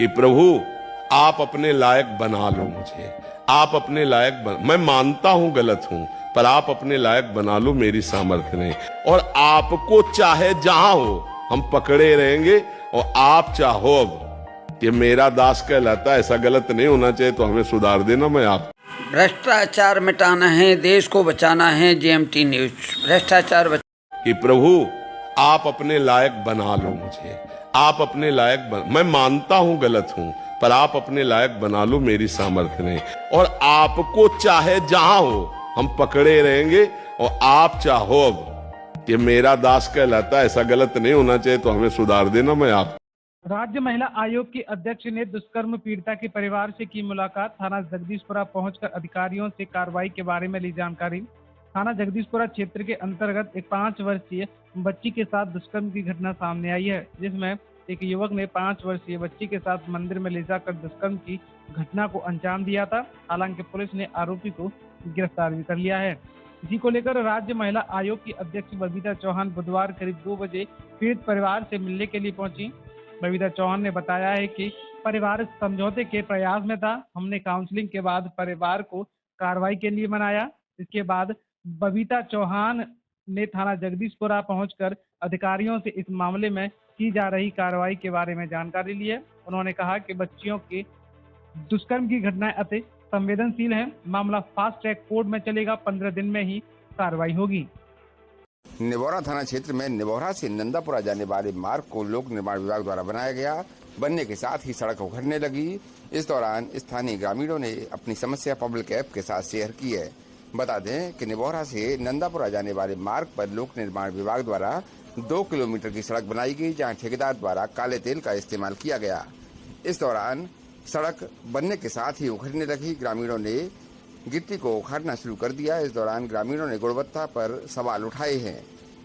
कि प्रभु आप अपने लायक बना लो मुझे, आप अपने लायक मैं मानता हूं गलत हूं, पर आप अपने लायक बना लो, मेरी सामर्थ्य नहीं। और आपको चाहे जहां हो हम पकड़े रहेंगे, और आप चाहो अब ये मेरा दास कहलाता है, ऐसा गलत नहीं होना चाहिए, तो हमें सुधार देना। मैं आप भ्रष्टाचार मिटाना है, देश को बचाना है। जेएमटी न्यूज भ्रष्टाचार कि प्रभु आप अपने लायक बना लो मुझे, आप अपने लायक मैं मानता हूं गलत हूं, पर आप अपने लायक बना लो, मेरी सामर्थ्य नहीं। और आपको चाहे जहां हो हम पकड़े रहेंगे, और आप चाहो अब ये मेरा दास कहलाता है, ऐसा गलत नहीं होना चाहिए, तो हमें सुधार देना। मैं आप राज्य महिला आयोग की अध्यक्ष ने दुष्कर्म पीड़िता के परिवार से की मुलाकात। थाना जगदीशपुरा पहुंचकर अधिकारियों से कार्रवाई के बारे में ली जानकारी। थाना जगदीशपुरा क्षेत्र के अंतर्गत एक 5 वर्षीय बच्ची के साथ दुष्कर्म की घटना सामने आई है, जिसमें एक युवक ने 5 वर्षीय बच्ची के साथ मंदिर में ले जाकर दुष्कर्म की घटना को अंजाम दिया था। हालांकि पुलिस ने आरोपी को गिरफ्तार भी कर लिया है। इसी को लेकर राज्य महिला आयोग की अध्यक्ष बबीता चौहान बुधवार करीब 2 बजे पीड़ित परिवार से मिलने के लिए पहुंची। बबीता चौहान ने बताया है कि परिवार समझौते के प्रयास में था। हमने काउंसलिंग के बाद परिवार को कार्रवाई के लिए मनाया। इसके बाद बबीता चौहान ने थाना जगदीशपुरा पहुंचकर अधिकारियों से इस मामले में की जा रही कार्रवाई के बारे में जानकारी ली है। उन्होंने कहा कि बच्चियों के दुष्कर्म की घटनाएं अति संवेदनशील है, मामला फास्ट ट्रैक कोर्ट में चलेगा, 15 दिन में ही कार्रवाई होगी। निवौरा थाना क्षेत्र में निवौरा से नंदापुरा जाने वाले मार्ग को लोक निर्माण विभाग द्वारा बनाया गया। बनने के साथ ही सड़क उखड़ने लगी। इस दौरान स्थानीय ग्रामीणों ने अपनी समस्या पब्लिक ऐप के साथ शेयर की है। बता दें कि निवौरा से नंदापुरा जाने वाले मार्ग पर लोक निर्माण विभाग द्वारा 2 किलोमीटर की सड़क बनाई गई, जहां ठेकेदार द्वारा काले तेल का इस्तेमाल किया गया। इस दौरान सड़क बनने के साथ ही उखड़ने लगी। ग्रामीणों ने गिट्टी को उखाड़ना शुरू कर दिया। इस दौरान ग्रामीणों ने गुणवत्ता पर सवाल उठाए हैं।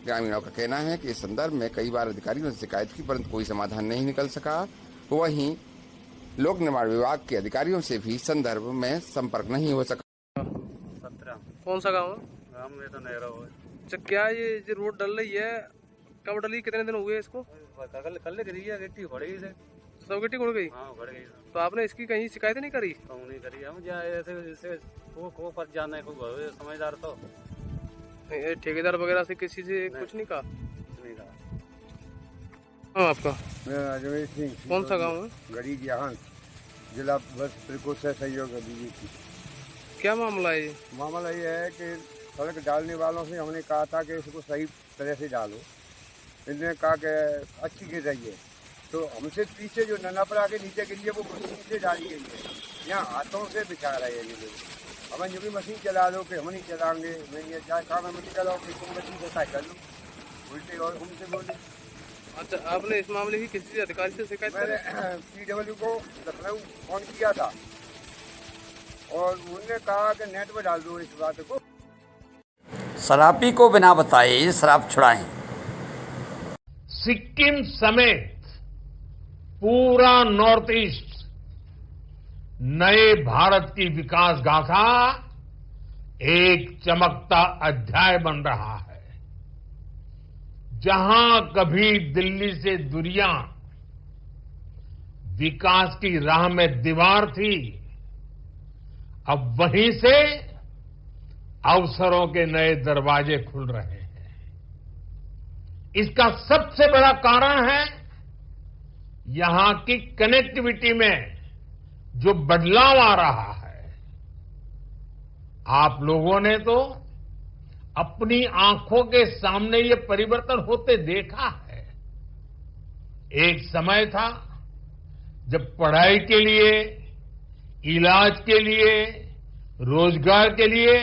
ग्रामीणों का कहना है कि इस संदर्भ में कई बार अधिकारियों से शिकायत की, परंतु कोई समाधान नहीं निकल सका। वहीं लोक निर्माण विभाग के अधिकारियों से भी संदर्भ में संपर्क नहीं हो सका। कौन सा गाँव है? गाँव में तो नहरा हुआ है। अच्छा, क्या ये जो रोड डल रही है, कब डली, कितने दिन हुए इसको? कल गिरी है, गिट्टी उखड़ गई है। सब गिट्टी उड़ गई? हाँ, उखड़ गई। तो आपने इसकी कहीं शिकायत नहीं करी? नहीं करी। हम ऐसे को पर जाना है, कोई समझदार तो ठेकेदार वगैरह से किसी से कुछ नहीं कहा? नहीं कहा। आपका? मेरा राजवीर सिंह। कौन सा गाँव है? गरीब यहाँ जिला बस त्रिकोण से सहयोग दीजिए। क्या मामला है ये? मामला ये है कि सड़क डालने वालों से हमने कहा था कि इसको सही तरह से डालो। इन्होंने कहा कि अच्छी गिर रही है, तो हमसे पीछे जो नंदापुरा के नीचे गिरी है वो मशीन से डाली गई है। यहाँ हाथों से बिछा रहे हैं ये लोग। हमें जो भी मशीन चला लो कि हम नहीं चलाएंगे, मैं ये चाहे काम में चलाओ कि तुम मशीन से तय कर लो, उल्टे और हमसे बोले। अच्छा, आपने इस मामले की किसी अधिकारी से शिकायत? मैंने PW को लखनऊ फोन किया था और उन्होंने कहा कि नेट पर डाल दो इस बात को। शराबी को बिना बताए शराब छुड़ाएं। सिक्किम समेत पूरा नॉर्थ ईस्ट नए भारत की विकास गाथा एक चमकता अध्याय बन रहा है। जहां कभी दिल्ली से दुनिया विकास की राह में दीवार थी, अब वहीं से अवसरों के नए दरवाजे खुल रहे हैं। इसका सबसे बड़ा कारण है यहां की कनेक्टिविटी में जो बदलाव आ रहा है। आप लोगों ने तो अपनी आंखों के सामने ये परिवर्तन होते देखा है। एक समय था जब पढ़ाई के लिए, इलाज के लिए, रोजगार के लिए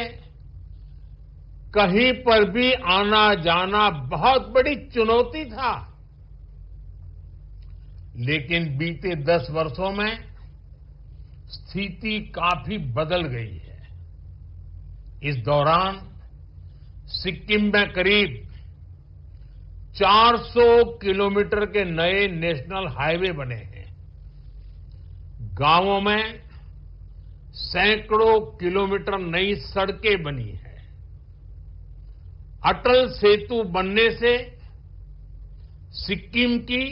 कहीं पर भी आना जाना बहुत बड़ी चुनौती था। लेकिन बीते 10 वर्षों में स्थिति काफी बदल गई है। इस दौरान सिक्किम में करीब 400 किलोमीटर के नए नेशनल हाईवे बने हैं। गांवों में सैकड़ों किलोमीटर नई सड़कें बनी हैं। अटल सेतु बनने से सिक्किम की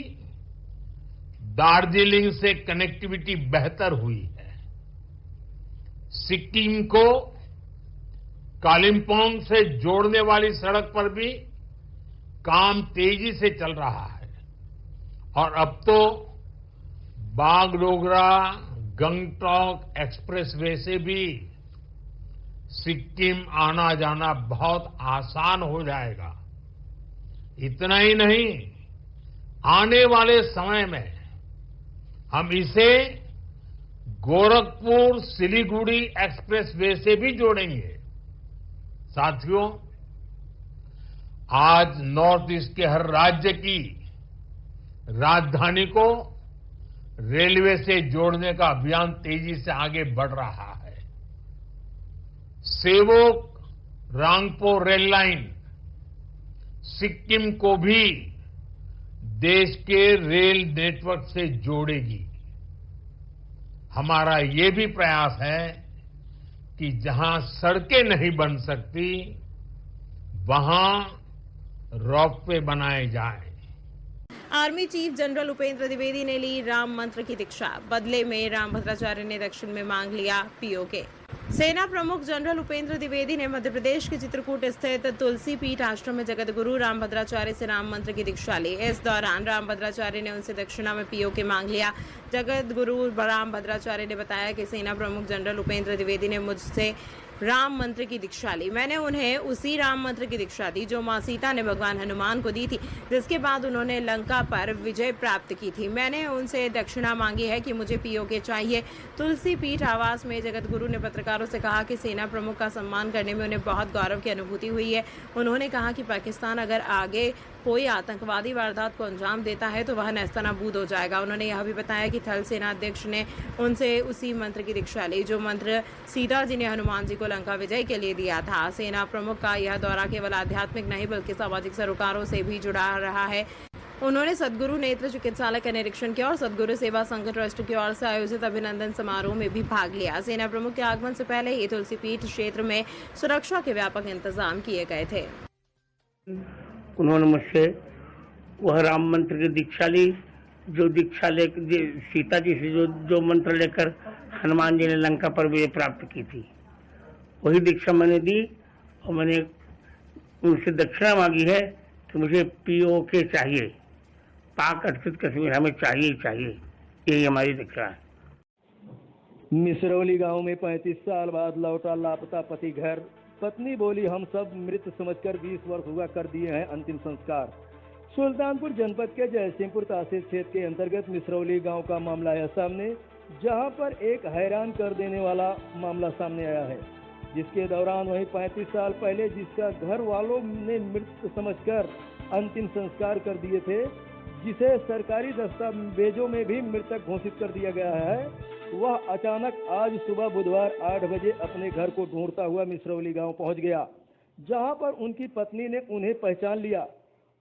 दार्जिलिंग से कनेक्टिविटी बेहतर हुई है। सिक्किम को कालिम्पोंग से जोड़ने वाली सड़क पर भी काम तेजी से चल रहा है और अब तो बागडोगरा गंगटोक एक्सप्रेसवे से भी सिक्किम आना जाना बहुत आसान हो जाएगा। इतना ही नहीं, आने वाले समय में हम इसे गोरखपुर सिलीगुड़ी एक्सप्रेसवे से भी जोड़ेंगे। साथियों, आज नॉर्थ ईस्ट के हर राज्य की राजधानी को रेलवे से जोड़ने का अभियान तेजी से आगे बढ़ रहा है। सेवोक रांगपो रेल लाइन सिक्किम को भी देश के रेल नेटवर्क से जोड़ेगी। हमारा ये भी प्रयास है कि जहां सड़कें नहीं बन सकती वहां रोपवे बनाए जाएं। Army chief general Upendra Dwivedi ने ली राम मंत्र की दीक्षा। बदले में राम भद्राचार्य ने दक्षिण में मांग लिया पीओके। सेना प्रमुख जनरल उपेंद्र द्विवेदी ने मध्य प्रदेश के चित्रकूट स्थित तुलसी पीठ आश्रम में जगत गुरु राम भद्राचार्य से राम मंत्र की दीक्षा ली। इस दौरान राम भद्राचार्य ने उनसे दक्षिणा में पीओके मांग लिया। जगत गुरु राम भद्राचार्य ने बताया कि सेना प्रमुख जनरल उपेंद्र द्विवेदी ने मुझसे राम मंत्र की दीक्षा ली। मैंने उन्हें उसी राम मंत्र की दीक्षा दी जो मां सीता ने भगवान हनुमान को दी थी, जिसके बाद उन्होंने लंका पर विजय प्राप्त की थी। मैंने उनसे दक्षिणा मांगी है कि मुझे पीओके चाहिए। तुलसी पीठ आवास में जगत गुरु ने पत्रकारों से कहा कि सेना प्रमुख का सम्मान करने में उन्हें बहुत गौरव की अनुभूति हुई है। उन्होंने कहा कि पाकिस्तान अगर आगे कोई आतंकवादी वारदात को अंजाम देता है तो वह नेस्तनाबूद हो जाएगा। उन्होंने यह भी बताया कि थल सेना अध्यक्ष ने उनसे उसी मंत्र की दीक्षा ली जो मंत्र सीता जी ने हनुमान जी को लंका विजय के लिए दिया था। सेना प्रमुख का यह दौरा केवल आध्यात्मिक नहीं बल्कि सामाजिक सरोकारों से भी जुड़ा रहा है। उन्होंने सदगुरु नेत्र चिकित्सालय का निरीक्षण किया और सदगुरु सेवा संघ ट्रस्ट की ओर से आयोजित अभिनंदन समारोह में भी भाग लिया। सेना प्रमुख के आगमन से पहले ही तुलसी पीठ क्षेत्र में सुरक्षा के व्यापक इंतजाम किए गए थे। उन्होंने मुझसे वह राम मंत्र की दीक्षा ली जो दीक्षा ले सीता जी से जो मंत्र लेकर हनुमान जी ने लंका पर विजय प्राप्त की थी, वही दीक्षा मैंने दी और मैंने उनसे दक्षिणा मांगी है कि मुझे पीओके चाहिए। पाक अधिकृत कश्मीर हमें चाहिए ही चाहिए। यही हमारी दीक्षा है। मिसरौली गांव में 35 साल बाद लौटा लापता पति घर। पत्नी बोली हम सब मृत समझकर 20 वर्ष हुआ कर दिए हैं अंतिम संस्कार। सुल्तानपुर जनपद के जयसिंहपुर तहसील क्षेत्र के अंतर्गत मिसरौली गांव का मामला है सामने, जहां पर एक हैरान कर देने वाला मामला सामने आया है, जिसके दौरान वहीं 35 साल पहले जिसका घर वालों ने मृत समझकर अंतिम संस्कार कर दिए थे, जिसे सरकारी दस्तावेजों में भी मृतक घोषित कर दिया गया है, वह अचानक आज सुबह बुधवार 8 बजे अपने घर को ढूंढता हुआ मिसरौली गांव पहुंच गया, जहां पर उनकी पत्नी ने उन्हें पहचान लिया।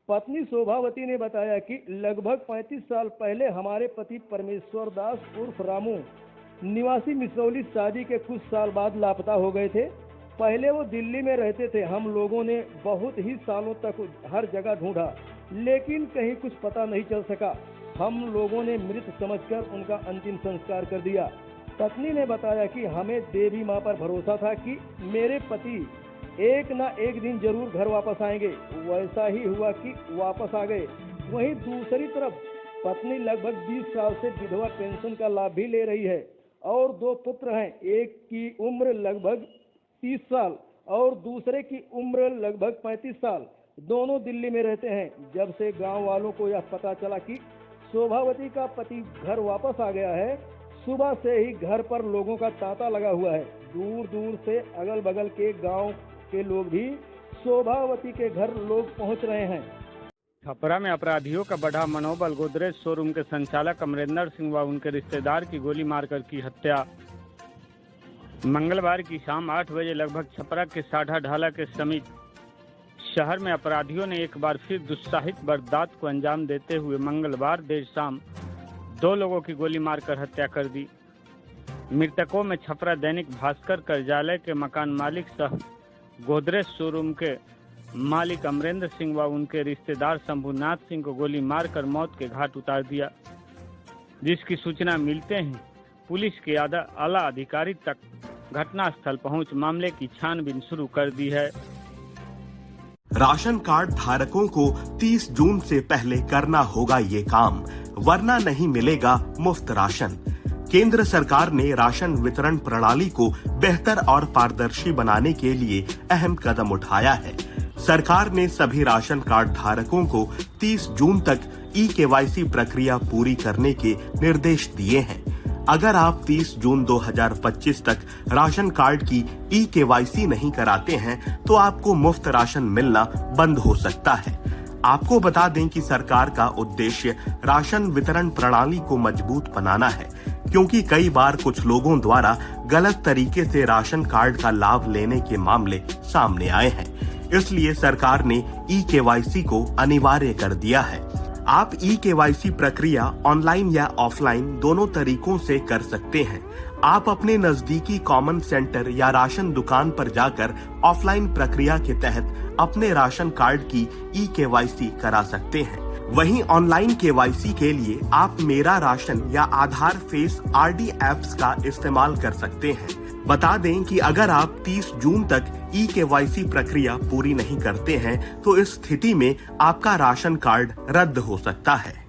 पत्नी शोभावती ने बताया कि लगभग 35 साल पहले हमारे पति परमेश्वर दास उर्फ रामू निवासी मिसरौली शादी के कुछ साल बाद लापता हो गए थे। पहले वो दिल्ली में रहते थे। हम लोगों ने बहुत ही सालों तक हर जगह ढूंढा, लेकिन कहीं कुछ पता नहीं चल सका। हम लोगों ने मृत समझकर उनका अंतिम संस्कार कर दिया। पत्नी ने बताया कि हमें देवी मां पर भरोसा था कि मेरे पति एक ना एक दिन जरूर घर वापस आएंगे। वैसा ही हुआ कि वापस आ गए। वहीं दूसरी तरफ पत्नी लगभग 20 साल से विधवा पेंशन का लाभ भी ले रही है और 2 पुत्र हैं। एक की उम्र लगभग 30 साल और दूसरे की उम्र लगभग 35 साल। दोनों दिल्ली में रहते हैं। जब से गांव वालों को यह पता चला कि शोभावती का पति घर वापस आ गया है, सुबह से ही घर पर लोगों का तांता लगा हुआ है। दूर दूर से अगल बगल के गांव के लोग भी शोभावती के घर लोग पहुंच रहे हैं। छपरा में अपराधियों का बढ़ा मनोबल। गोदरेज शोरूम के संचालक अमरेंद्र सिंह व उनके रिश्तेदार की गोली मारकर की हत्या। मंगलवार की शाम 8 बजे लगभग छपरा के साढ़ा ढाला के समीप शहर में अपराधियों ने एक बार फिर दुस्साहित वारदात को अंजाम देते हुए मंगलवार देर शाम 2 लोगों की गोली मारकर हत्या कर दी। मृतकों में छपरा दैनिक भास्कर कार्यालय के मकान मालिक सह गोदरेज शोरूम के मालिक अमरेंद्र सिंह व उनके रिश्तेदार शंभुनाथ सिंह को गोली मारकर मौत के घाट उतार दिया। जिसकी सूचना मिलते ही पुलिस के आला अधिकारी तक घटनास्थल पहुंच मामले की छानबीन शुरू कर दी है। राशन कार्ड धारकों को 30 जून से पहले करना होगा ये काम, वरना नहीं मिलेगा मुफ्त राशन। केंद्र सरकार ने राशन वितरण प्रणाली को बेहतर और पारदर्शी बनाने के लिए अहम कदम उठाया है। सरकार ने सभी राशन कार्ड धारकों को 30 जून तक ई-केवाईसी प्रक्रिया पूरी करने के निर्देश दिए हैं। अगर आप 30 जून 2025 तक राशन कार्ड की ई-केवाईसी नहीं कराते हैं तो आपको मुफ्त राशन मिलना बंद हो सकता है। आपको बता दें कि सरकार का उद्देश्य राशन वितरण प्रणाली को मजबूत बनाना है, क्योंकि कई बार कुछ लोगों द्वारा गलत तरीके से राशन कार्ड का लाभ लेने के मामले सामने आए हैं। इसलिए सरकार ने ई-केवाईसी को अनिवार्य कर दिया है। आप ई-केवाईसी प्रक्रिया ऑनलाइन या ऑफलाइन दोनों तरीकों से कर सकते हैं। आप अपने नजदीकी कॉमन सेंटर या राशन दुकान पर जाकर ऑफलाइन प्रक्रिया के तहत अपने राशन कार्ड की ई-केवाईसी करा सकते हैं। वहीं ऑनलाइन केवाईसी के लिए आप मेरा राशन या आधार फेस आरडी ऐप्स का इस्तेमाल कर सकते हैं। बता दें कि अगर आप 30 जून तक ई-केवाईसी प्रक्रिया पूरी नहीं करते हैं तो इस स्थिति में आपका राशन कार्ड रद्द हो सकता है।